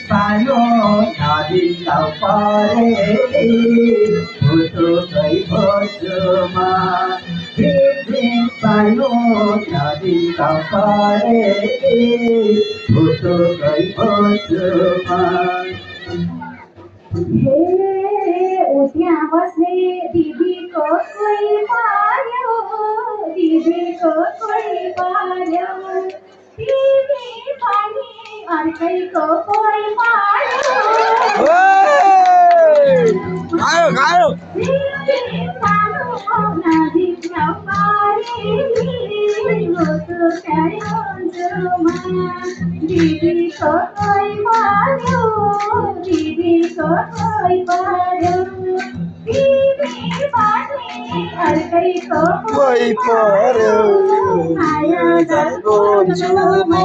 Payo nadi kau pare butuh kai bojma payo nadi kau pare butuh kai bojma हे उद्या बसले दीदीको कोही पार्यो दीदीको कोही पार्यो दीदी पनि अर्कैको कोही पार्यो गायो गायो दीदी सानो नदी नपारे मुटु प्यारो जुमा दीदीको कोही पार्यो दीदीको कोही पार्यो दीदी पनि अर्कैको कोही पर्यो माया जानको जुमा